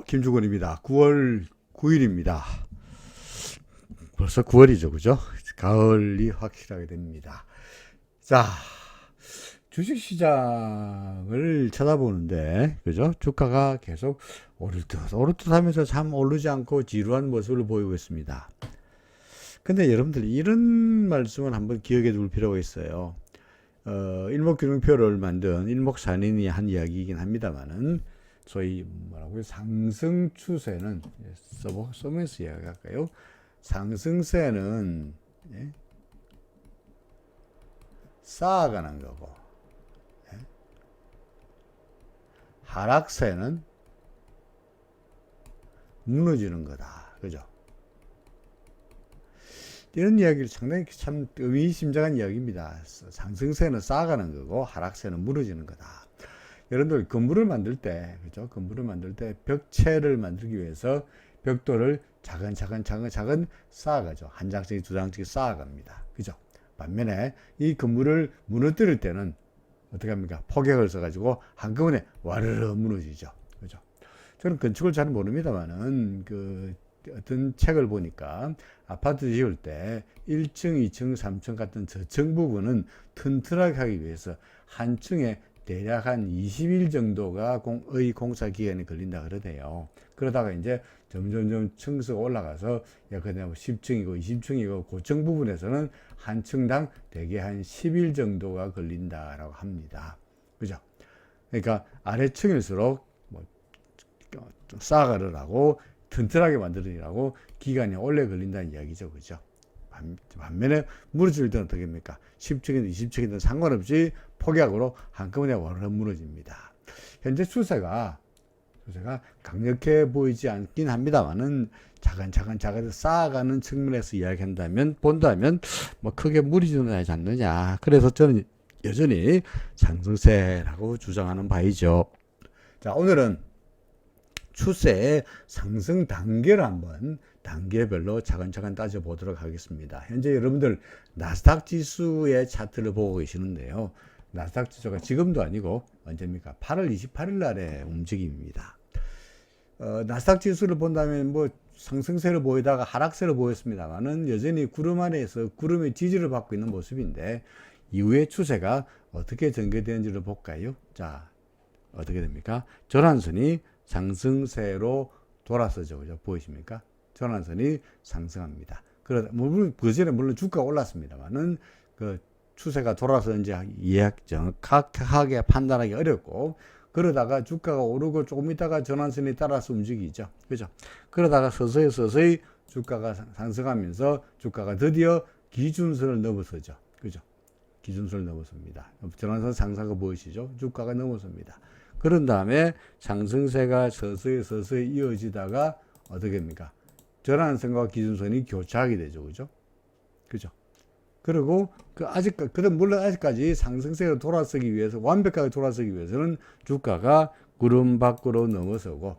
김주건입니다. 9월 9일입니다. 벌써 9월이죠, 그죠? 가을이 확실하게 됩니다. 자, 주식시장을 쳐다보는데, 그죠? 주가가 계속 오르듯 하면서 참 오르지 않고 지루한 모습을 보이고 있습니다. 근데 여러분들, 이런 말씀은 한번 기억해 둘 필요가 있어요. 일목균형표를 만든 일목산인이 한 이야기이긴 합니다만은, 소위 뭐라고요? 상승 추세는 써면서 이야기할까요? 상승세는 쌓아가는 거고, 하락세는 무너지는 거다. 그죠? 이런 이야기를 상당히 참 의미심장한 이야기입니다. 상승세는 쌓아가는 거고, 하락세는 무너지는 거다. 여러분들 건물을 만들 때, 그죠? 건물을 만들 때 벽체를 만들기 위해서 벽돌을 차근차근 쌓아가죠. 한 장씩 두 장씩 쌓아갑니다. 그죠? 반면에 이 건물을 무너뜨릴 때는 어떻게 합니까? 폭격을 써가지고 한꺼번에 와르르 무너지죠. 그죠? 저는 건축을 잘 모릅니다만은 어떤 책을 보니까 아파트 지을 때 1층, 2층, 3층 같은 저층 부분은 튼튼하게 하기 위해서 한 층에 대략 한 20일 정도가 공사 기간이 걸린다 그러대요. 그러다가 이제 점점 층수가 올라가서 그냥 10층이고 20층이고 고층 부분에서는 한 층당 대개 한 10일 정도가 걸린다라고 합니다. 그죠? 그러니까 아래층일수록 쌓아가려고 튼튼하게 만들으라고 기간이 오래 걸린다는 이야기죠. 그죠? 반면에 무너질 때는 어떻게 합니까? 10층이든 20층이든 상관없이 폭약으로 한꺼번에 와르르 무너집니다. 현재 추세가 강력해 보이지 않긴 합니다만은 차근차근 쌓아가는 측면에서 본다면 뭐 크게 무리지는 하지 않느냐. 그래서 저는 여전히 상승세라고 주장하는 바이죠. 자, 오늘은 추세의 상승 단계를 한번 단계별로 차근차근 따져보도록 하겠습니다. 현재 여러분들 나스닥 지수의 차트를 보고 계시는데요. 나스닥 지수가 지금도 아니고 언제입니까? 8월 28일 날의 움직임입니다. 나스닥 지수를 본다면 뭐 상승세를 보이다가 하락세를 보였습니다만은 여전히 구름 안에서 구름의 지지를 받고 있는 모습인데 이후의 추세가 어떻게 전개되는지를 볼까요? 자, 어떻게 됩니까? 전환선이 상승세로 돌아서죠. 그죠? 보이십니까? 전환선이 상승합니다. 물론 주가가 올랐습니다만은 추세가 돌아서는지 정확하게 판단하기 어렵고, 그러다가 주가가 오르고 조금 있다가 전환선에 따라서 움직이죠. 그죠? 그러다가 서서히 주가가 상승하면서 주가가 드디어 기준선을 넘어서죠. 그죠? 기준선을 넘어섭니다. 전환선 상승가 보이시죠? 주가가 넘어섭니다. 그런 다음에 상승세가 서서히 이어지다가 어떻게 됩니까? 전환선과 기준선이 교차하게 되죠. 그죠? 그죠? 그리고 물론 아직까지 상승세로 돌아서기 위해서, 완벽하게 돌아서기 위해서는 주가가 구름 밖으로 넘어서고,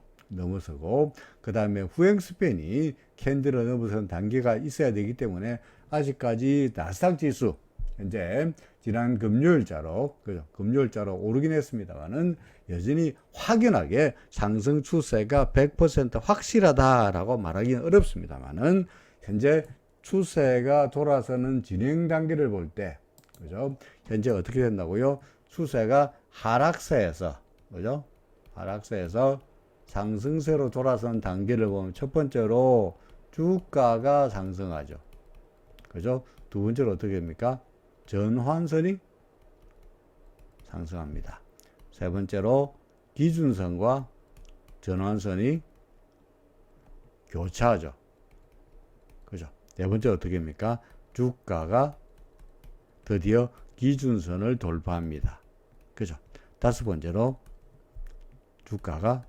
그 다음에 후행 스팬이 캔들을 넘어서는 단계가 있어야 되기 때문에 아직까지 나스닥 지수, 현재 지난 금요일자로 오르긴 했습니다만은 여전히 확연하게 상승 추세가 100% 확실하다라고 말하기는 어렵습니다만은 현재 추세가 돌아서는 진행 단계를 볼 때, 그죠? 현재 어떻게 된다고요? 추세가 하락세에서, 그죠? 하락세에서 상승세로 돌아서는 단계를 보면 첫 번째로 주가가 상승하죠. 그죠? 두 번째로 어떻게 됩니까? 전환선이 상승합니다. 세 번째로 기준선과 전환선이 교차하죠. 그죠? 네 번째로 어떻게 합니까? 주가가 드디어 기준선을 돌파합니다. 그죠? 다섯 번째로 주가가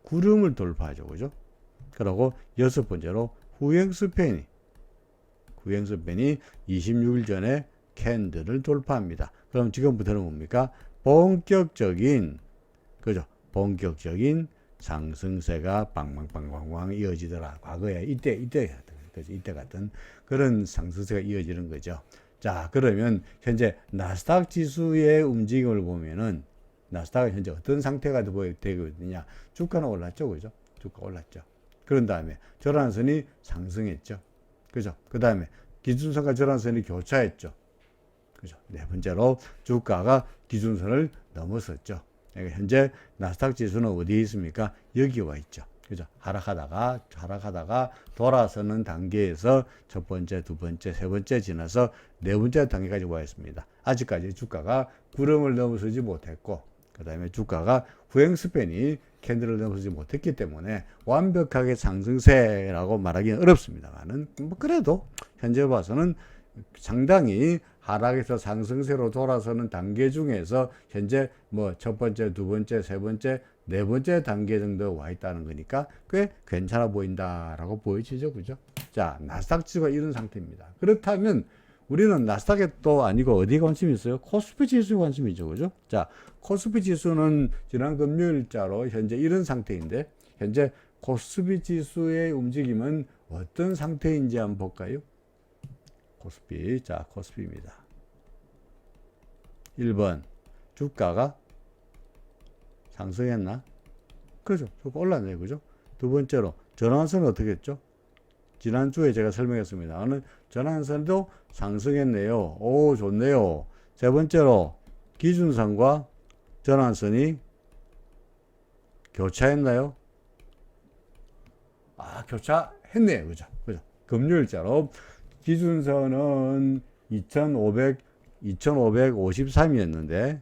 구름을 돌파하죠. 그죠? 그리고 여섯 번째로 후행스팬이 26일 전에 캔들을 돌파합니다. 그럼 지금부터는 뭡니까? 본격적인 상승세가 빵빵빵빵 이어지더라. 과거에 이때 같은 그런 상승세가 이어지는 거죠. 자, 그러면 현재 나스닥 지수의 움직임을 보면은 나스닥은 현재 어떤 상태가 되고 있느냐? 주가는 올랐죠, 그죠? 주가 올랐죠. 그런 다음에 전환선이 상승했죠, 그죠? 그 다음에 기준선과 전환선이 교차했죠, 그죠? 네 번째로 주가가 기준선을 넘어섰죠. 그러니까 현재 나스닥 지수는 어디에 있습니까? 여기 와 있죠, 그죠? 하락하다가 돌아서는 단계에서 첫 번째, 두 번째, 세 번째 지나서 네 번째 단계까지 와 있습니다. 아직까지 주가가 구름을 넘어서지 못했고, 그 다음에 주가가 후행스팬이 캔들을 넘어서지 못했기 때문에 완벽하게 상승세라고 말하기는 어렵습니다만은, 뭐 그래도 현재 봐서는 상당히 하락에서 상승세로 돌아서는 단계 중에서 현재 뭐 첫 번째, 두 번째, 세 번째, 네 번째 단계 정도 와 있다는 거니까 꽤 괜찮아 보인다라고 보여지죠, 그죠? 자, 나스닥 지수가 이런 상태입니다. 그렇다면 우리는 나스닥에 또 아니고 어디에 관심이 있어요? 코스피 지수에 관심이 있죠, 그죠? 자, 코스피 지수는 지난 금요일자로 현재 이런 상태인데, 현재 코스피 지수의 움직임은 어떤 상태인지 한번 볼까요? 코스피, 자, 코스피입니다. 1번, 주가가 상승했나? 그죠? 주가 올랐네요, 그죠? 두 번째로, 전환선은 어떻게 했죠? 지난주에 제가 설명했습니다. 오늘 전환선도 상승했네요. 오, 좋네요. 세 번째로, 기준선과 전환선이 교차했나요? 아, 교차했네요, 그죠? 그죠? 금요일자로 기준선은 2553이었는데,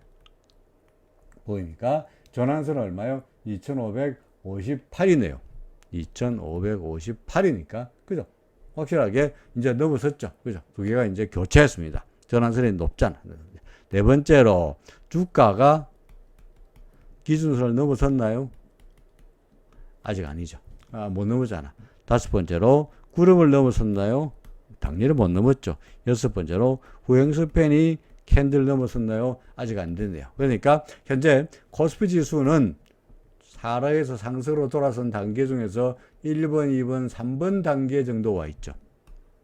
보입니까? 전환선은 얼마요? 2558이네요. 2558이니까, 그죠? 확실하게 이제 넘어섰죠. 그죠? 두 개가 이제 교차했습니다. 전환선이 높잖아. 네 번째로, 주가가 기준선을 넘어섰나요? 아직 아니죠. 못 넘었잖아. 다섯 번째로, 구름을 넘어섰나요? 당연히 못 넘었죠. 여섯 번째로, 후행스팬이 캔들 넘어섰나요? 아직 안 됐네요. 그러니까 현재 코스피 지수는 하락에서 상승으로 돌아선 단계 중에서 1번, 2번, 3번 단계 정도 와 있죠.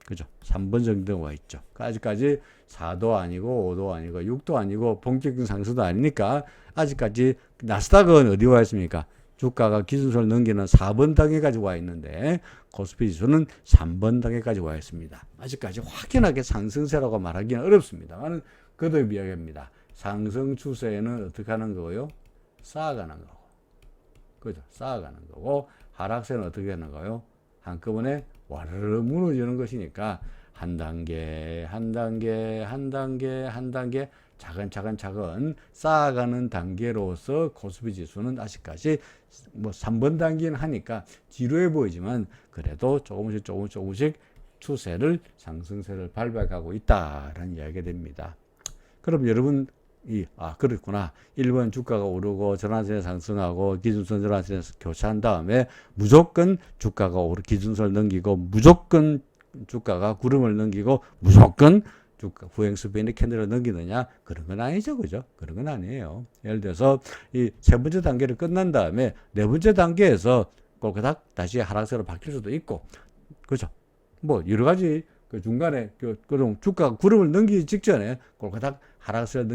그죠? 3번 정도 와 있죠. 아직까지 4도 아니고 5도 아니고 6도 아니고 본격적인 상승도 아니니까 아직까지 나스닥은 어디 와 있습니까? 주가가 기준선을 넘기는 4번 단계까지 와 있는데 코스피 지수는 3번 단계까지 와 있습니다. 아직까지 확연하게 상승세라고 말하기는 어렵습니다만 거듭 이야기합니다. 상승 추세에는 어떻게 하는 거고요? 쌓아가는 거고, 그죠? 쌓아가는 거고, 하락세는 어떻게 하는 거요? 한꺼번에 와르르 무너지는 것이니까 한 단계, 한 단계, 한 단계, 한 단계 차근차근 쌓아가는 단계로서 코스피 지수는 아직까지 뭐 3번 단계는 하니까 지루해 보이지만 그래도 조금씩 추세를 상승세를 밟아가고 있다라는 이야기가 됩니다. 그럼 여러분 그렇구나. 1번 주가가 오르고 전환선에 상승하고 기준선 전환선에 교차한 다음에 무조건 주가가 기준선을 넘기고 무조건 주가가 구름을 넘기고 무조건 주가 후행스팬이 캔들을 넘기느냐? 그런 건 아니죠, 그죠? 그런 건 아니에요. 예를 들어서 이 세 번째 단계를 끝난 다음에 네 번째 단계에서 꼴까닥 다시 하락세로 바뀔 수도 있고, 그죠? 뭐 여러 가지 그 중간에 그런 주가가 구름을 넘기기 직전에 꼴까닥 하락세로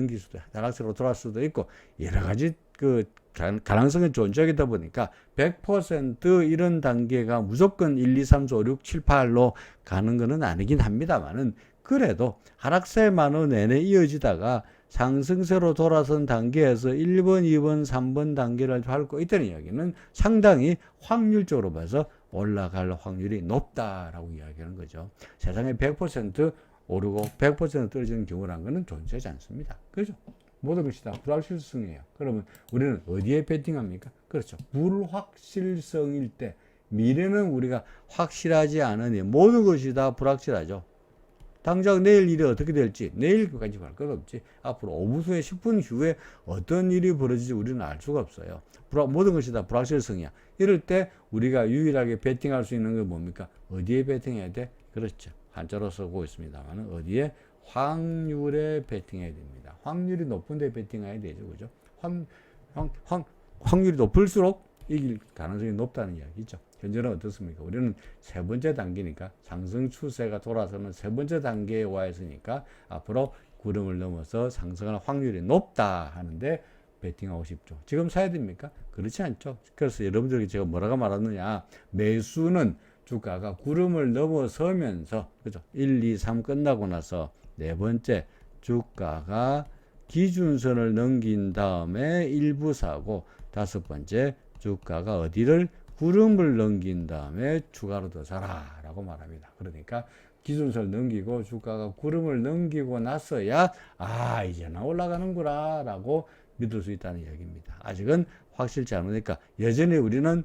돌아갈 수도 있고 여러 가지 그 가능성이 존재하다 보니까 100% 이런 단계가 무조건 1, 2, 3, 4, 5, 6, 7, 8로 가는 것은 아니긴 합니다만은 그래도 하락세만은 내내 이어지다가 상승세로 돌아선 단계에서 1번, 2번, 3번 단계를 밟고 있다는 이야기는 상당히 확률적으로 봐서 올라갈 확률이 높다라고 이야기하는 거죠. 세상에 100% 오르고 100% 떨어지는 경우라는 것은 존재하지 않습니다. 그렇죠? 모든 것이 다 불확실성이에요. 그러면 우리는 어디에 베팅합니까? 그렇죠. 불확실성일 때, 미래는 우리가 확실하지 않으니 모든 것이 다 불확실하죠. 당장 내일 일이 어떻게 될지, 내일까지 갈 것 없지. 앞으로 5분 후에 10분 후에 어떤 일이 벌어질지 우리는 알 수가 없어요. 모든 것이 다 불확실성이야. 이럴 때 우리가 유일하게 베팅할 수 있는 건 뭡니까? 어디에 베팅해야 돼? 그렇죠. 한자로 쓰고 있습니다만 어디에? 확률에 베팅해야 됩니다. 확률이 높은 데 베팅해야 되죠. 그죠? 확률이 높을수록 이길 가능성이 높다는 이야기죠. 현재는 어떻습니까? 우리는 세 번째 단계니까 상승 추세가 돌아서는 세 번째 단계에 와 있으니까 앞으로 구름을 넘어서 상승할 확률이 높다 하는데 베팅하고 싶죠. 지금 사야 됩니까? 그렇지 않죠. 그래서 여러분들에게 제가 뭐라고 말하느냐. 매수는 주가가 구름을 넘어서면서, 그죠? 1, 2, 3 끝나고 나서 네 번째, 주가가 기준선을 넘긴 다음에 일부 사고, 다섯 번째, 주가가 어디를 구름을 넘긴 다음에 추가로 더 사라 라고 말합니다. 그러니까 기준선을 넘기고 주가가 구름을 넘기고 나서야 이제는 올라가는구나 라고 믿을 수 있다는 이야기입니다. 아직은 확실치 않으니까 여전히 우리는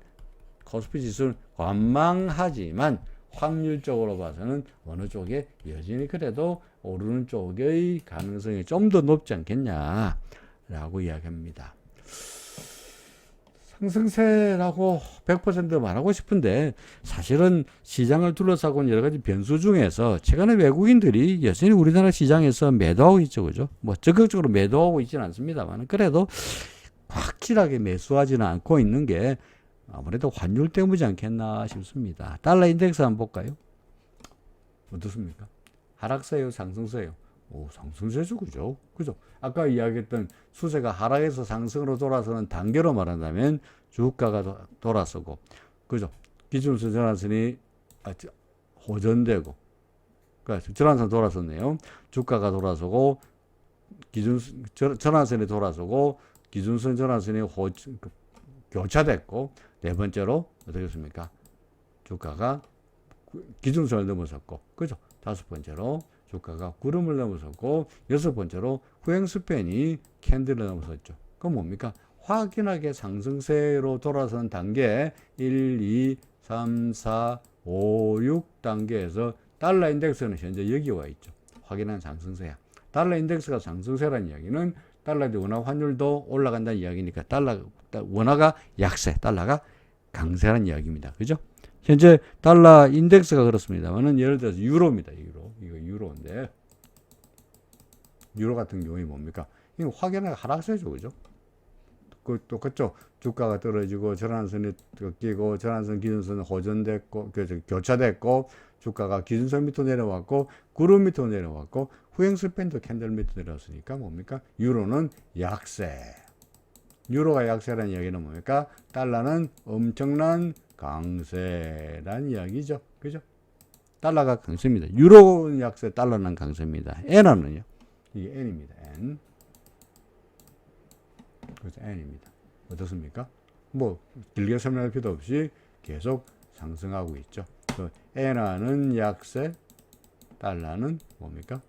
코스피 지수는 관망하지만 확률적으로 봐서는 어느 쪽에 여전히 그래도 오르는 쪽의 가능성이 좀 더 높지 않겠냐라고 이야기합니다. 상승세라고 100% 말하고 싶은데 사실은 시장을 둘러싸고 있는 여러 가지 변수 중에서 최근에 외국인들이 여전히 우리나라 시장에서 매도하고 있죠. 그죠? 뭐 적극적으로 매도하고 있지는 않습니다만 그래도 확실하게 매수하지는 않고 있는 게 아무래도 환율 때문이지 않겠나 싶습니다. 달러 인덱스 한번 볼까요? 어떻습니까? 하락세요, 상승세요? 상승세죠, 그죠? 그죠? 아까 이야기했던 수세가 하락에서 상승으로 돌아서는 단계로 말한다면 주가가 돌아서고, 그죠? 기준선 전환선이 호전되고, 그러니까 전환선 돌아섰네요. 주가가 돌아서고, 전환선이 돌아서고, 기준선 전환선이 교차됐고, 네 번째로 어떻게 됐습니까? 주가가 기준선을 넘어섰고, 그죠? 다섯 번째로 주가가 구름을 넘어섰고, 여섯 번째로 후행스팬이 캔들을 넘어섰죠. 그건 뭡니까? 확연하게 상승세로 돌아선 단계 1, 2, 3, 4, 5, 6 단계에서 달러 인덱스는 현재 여기 와 있죠. 확연한 상승세야. 달러 인덱스가 상승세라는 이야기는 달러 대 원화 환율도 올라간다는 이야기니까 원화가 약세, 달러가 강세라는 이야기입니다. 그죠? 현재 달러 인덱스가 그렇습니다만은 예를 들어서 유로입니다. 이거 유로인데 유로 같은 경우에 뭡니까? 이거 확연하게 하락세죠. 그죠? 똑같죠. 주가가 떨어지고 전환선이 끼고 전환선 기준선은 호전됐고 교차됐고 주가가 기준선 밑으로 내려왔고 구름 밑으로 내려왔고 후행스팬도 캔들 밑으로 내려왔으니까 뭡니까? 유로는 약세. 유로가 약세라는 이야기는 뭡니까? 달러는 엄청난 강세라는 이야기죠. 그죠? 달러가 강세입니다. 유로는 약세, 달러는 강세입니다. 엔화는요? 이게 N입니다. N. 그래서 N입니다. 어떻습니까? 뭐 길게 설명할 필요 없이 계속 상승하고 있죠. 엔화는 약세, 달러는 뭡니까?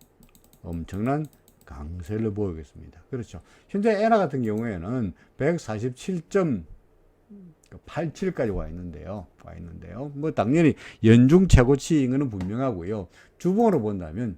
엄청난 강세를 보이겠습니다. 그렇죠. 현재 엔화 같은 경우에는 147.87까지 와 있는데요. 뭐 당연히 연중 최고치인 것은 분명하고요. 주봉으로 본다면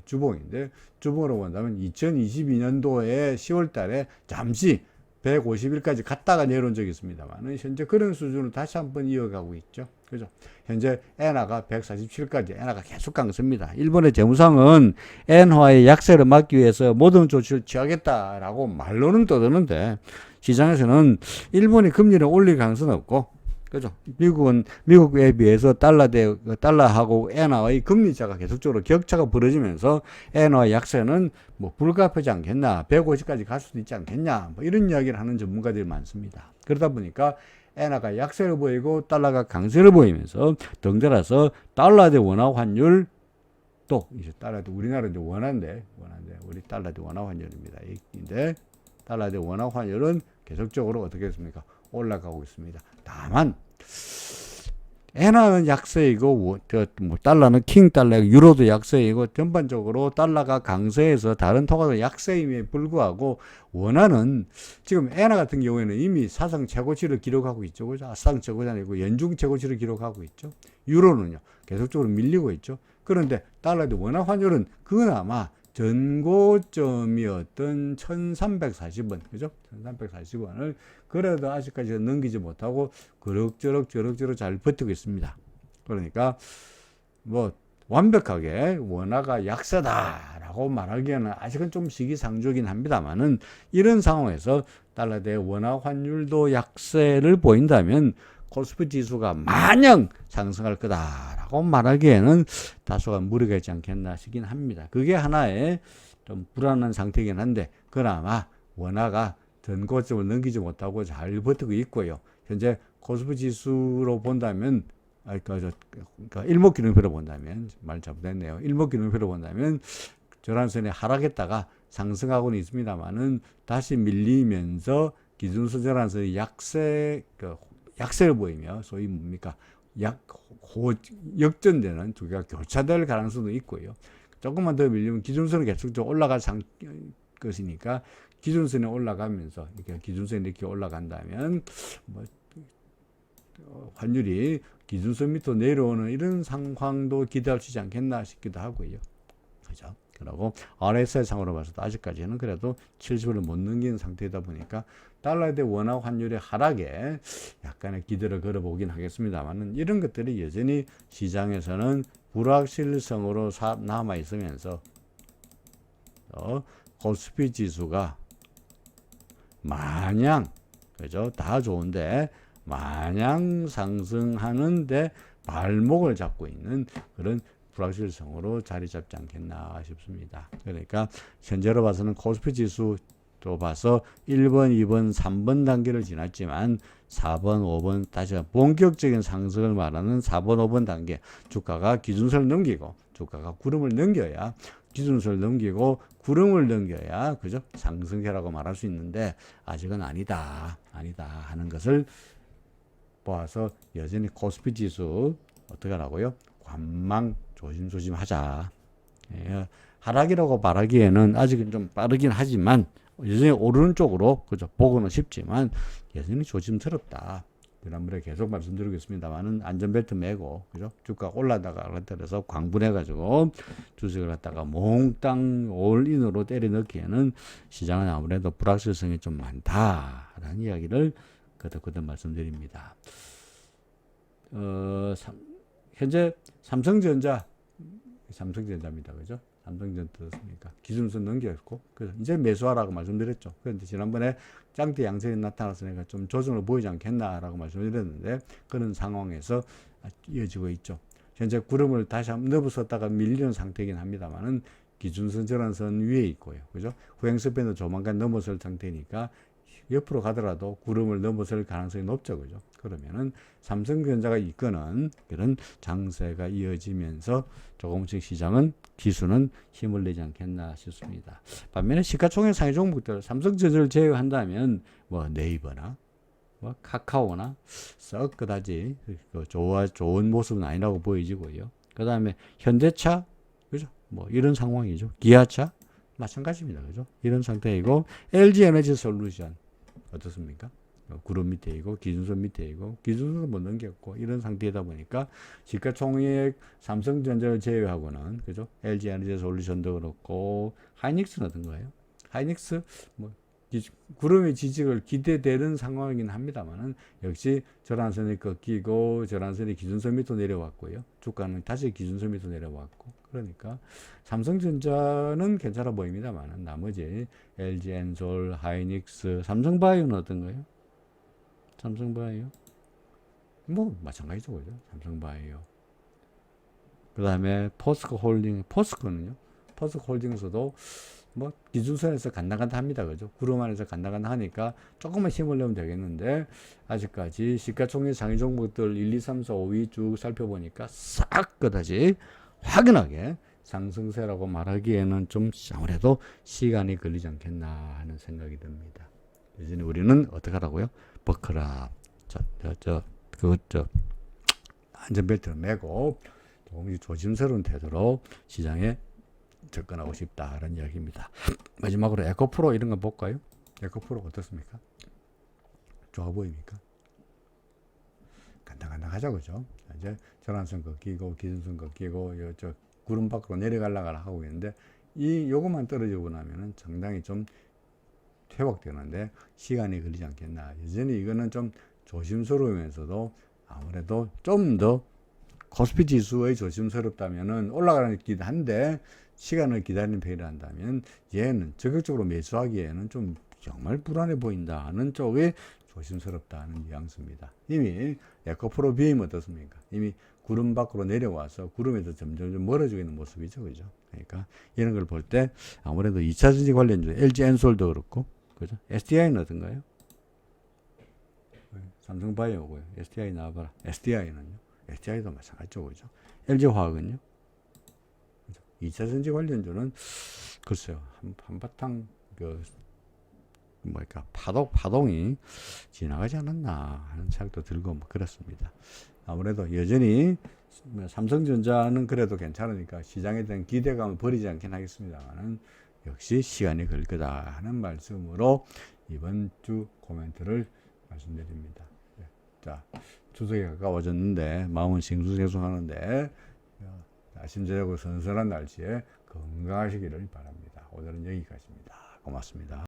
주봉인데 주봉으로 본다면 2022년도에 10월 달에 잠시 150일까지 갔다가 내려온 적이 있습니다만 현재 그런 수준을 다시 한번 이어가고 있죠. 그죠? 현재 엔화가 147까지 엔화가 계속 강세입니다. 일본의 재무상은 엔화의 약세를 막기 위해서 모든 조치를 취하겠다라고 말로는 떠드는데 시장에서는 일본이 금리를 올릴 가능성은 없고, 그죠? 미국에 비해서 달러하고 엔화의 금리차가 계속적으로 격차가 벌어지면서 엔화의 약세는 뭐 불가피하지 않겠나, 150까지 갈 수도 있지 않겠냐, 뭐 이런 이야기를 하는 전문가들이 많습니다. 그러다 보니까 엔화가 약세를 보이고 달러가 강세를 보이면서 덩달아서 달러 대 원화 환율 또 이제 달러 대 우리나라 이제 원화인데 우리 달러 대 원화 환율입니다. 인데 달러 대 원화 환율은 계속적으로 어떻게 됐습니까? 올라가고 있습니다. 다만 엔화는 약세이고 뭐 달러는 킹 달러이고 유로도 약세이고 전반적으로 달러가 강세에서 다른 통화도 약세임에 불구하고 원화는 지금 엔화 같은 경우에는 이미 사상 최고치를 기록하고 있죠. 그죠? 사상 최고치 아니고 연중 최고치를 기록하고 있죠. 유로는요. 계속적으로 밀리고 있죠. 그런데 달러 대 원화 환율은 그나마 전고점이었던 1340원, 그죠? 1340원을 그래도 아직까지 넘기지 못하고 그럭저럭 잘 버티고 있습니다. 그러니까 뭐 완벽하게 원화가 약세다라고 말하기에는 아직은 좀 시기상조긴 합니다만은 이런 상황에서 달러 대 원화 환율도 약세를 보인다면 코스피 지수가 마냥 상승할 거다라고 말하기에는 다소가 무리가 있지 않겠나 싶긴 합니다. 그게 하나의 좀 불안한 상태이긴 한데 그나마 원화가 전고점을 넘기지 못하고 잘 버티고 있고요. 현재 코스피 지수로 본다면 그러니까 일목균형표로 본다면 말 잘못했네요. 일목균형표로 본다면 저란선에 하락했다가 상승하고는 있습니다만은 다시 밀리면서 기준선 저란선이 약세를 보이며 소위 뭡니까 역전되는 두 개가 교차될 가능성도 있고요. 조금만 더 밀리면 기준선이 계속적으로 올라갈 것이니까 기준선에 올라가면서 이렇게 기준선이 이렇게 올라간다면 뭐 환율이 기준선 밑으로 내려오는 이런 상황도 기대할 수 있지 않겠나 싶기도 하고요. 그죠? 그리고 RSI 상으로 봐서도 아직까지는 그래도 70을 못 넘기는 상태이다 보니까 달러에 대한 원화 환율의 하락에 약간의 기대를 걸어보긴 하겠습니다만은 이런 것들이 여전히 시장에서는 불확실성으로 남아 있으면서 코스피 지수가 마냥 그죠? 다 좋은데 마냥 상승하는데 발목을 잡고 있는 그런 불확실성으로 자리 잡지 않겠나 싶습니다. 그러니까 현재로 봐서는 코스피 지수도 봐서 1번, 2번, 3번 단계를 지났지만 4번, 5번 다시 본격적인 상승을 말하는 4번, 5번 단계 주가가 기준선을 넘기고 주가가 구름을 넘겨야 기준선을 넘기고 구름을 넘겨야 그죠? 상승세라고 말할 수 있는데 아직은 아니다 하는 것을 보아서 여전히 코스피 지수 어떻게 하라고요? 관망 조심조심 하자. 예, 하락이라고 말하기에는 아직은 좀 빠르긴 하지만 여전히 오르는 쪽으로 그죠? 보고는 쉽지만 여전히 조심스럽다. 지난번에 계속 말씀드리겠습니다만은 안전벨트 매고 그죠? 주가 올라다가 그래서 광분해가지고 주식을 갖다가 몽땅 올인으로 때려 넣기에는 시장은 아무래도 불확실성이 좀 많다라는 이야기를 거듭 말씀드립니다. 현재 삼성전자입니다. 그죠? 삼성전자 떴습니까? 기준선 넘겼고, 그래서 이제 매수하라고 말씀드렸죠. 그런데 지난번에 짱대 양세이 나타났으니까 좀 조정을 보이지 않겠나라고 말씀드렸는데, 그런 상황에서 이어지고 있죠. 현재 구름을 다시 한번 넘어섰다가 밀리는 상태이긴 합니다만은, 기준선 저란선 위에 있고요. 그죠? 후행스팬도 조만간 넘어설 상태니까, 옆으로 가더라도 구름을 넘어설 가능성이 높죠. 그죠? 그러면은 삼성전자가 이끄는 그런 장세가 이어지면서 조금씩 시장은 기수는 힘을 내지 않겠나 싶습니다. 반면에 시가총액 상위 종목들 삼성전자를 제외한다면 뭐 네이버나 뭐 카카오나 썩 그다지 좋은 모습은 아니라고 보여지고요. 그 다음에 현대차 그죠? 뭐 이런 상황이죠. 기아차 마찬가지입니다. 그죠? 이런 상태이고 LG 에너지 솔루션 어떻습니까? 구름 밑에 있고 기준선 밑에 있고 기준선을 못 넘겼고 이런 상태이다 보니까 시가총액 삼성전자를 제외하고는 그죠? LG 에너지 솔루션도 그렇고 하이닉스는 어떤 거예요? 하이닉스 뭐 구름의 지지를 기대되는 상황이긴 합니다만은 역시 저란선이 꺾이고 저란선이 기준선 밑으로 내려왔고요. 주가는 다시 기준선 밑으로 내려왔고 그러니까 삼성전자는 괜찮아 보입니다만은 나머지 LG 엔솔, 하이닉스, 삼성바이오는 어떤가요? 삼성바이오 뭐 마찬가지죠, 그죠? 삼성바이오. 그 다음에 포스코는요? 포스코홀딩스도 뭐 기준선에서 간당간당 합니다. 그죠? 구름 안에서 간당간당 하니까 조금만 힘을 내면 되겠는데 아직까지 시가총액 상위 종목들 1, 2, 3, 4, 5위 쭉 살펴보니까 싹 그다지 확연하게 상승세라고 말하기에는 좀 아무래도 시간이 걸리지 않겠나 하는 생각이 듭니다. 여전히 우리는 어떻게 하라고요? 버클업 안전벨트를 매고 조금 조심스러운 태도로 시장에 접근하고 싶다라는 이야기입니다. 마지막으로 에코프로 이런 거 볼까요? 에코프로 어떻습니까? 좋아 보입니까? 간당간당하죠, 그죠? 이제 전환선 꺾이고 기준선 꺾이고 저 구름 밖으로 내려가려고 하고 있는데 요것만 떨어지고 나면은 상당히 좀 회복되는데 시간이 걸리지 않겠나. 여전히 이거는 좀 조심스러우면서도 아무래도 좀 더 코스피 지수의 조심스럽다면은 올라가는 긴 한데 시간을 기다리는 편이라 한다면 얘는 적극적으로 매수하기에는 좀 정말 불안해 보인다 하는 쪽에 조심스럽다는 뉘앙스입니다. 이미 에코프로 BM 어떻습니까? 이미 구름 밖으로 내려와서 구름에서 점점 멀어지고 있는 모습이죠. 그죠? 그러니까 이런 걸 볼 때 아무래도 2차 전지 관련주 LG 엔솔도 그렇고 그죠? SDI는 어떤가요? 삼성바이오고요. SDI 나와봐라. SDI는요? SDI도 마찬가지죠, 그죠? LG화학은요? 2차전지 관련주는 글쎄요, 한바탕 뭐랄까 파동이 지나가지 않았나 하는 생각도 들고 뭐 그렇습니다. 아무래도 여전히 삼성전자는 그래도 괜찮으니까 시장에 대한 기대감을 버리지 않긴 하겠습니다만은 역시 시간이 걸릴 거다 하는 말씀으로 이번 주 코멘트를 말씀드립니다. 자, 추석이 가까워졌는데 마음은 싱숭생숭하는데 아침저녁으로 선선한 날씨에 건강하시기를 바랍니다. 오늘은 여기까지입니다. 고맙습니다.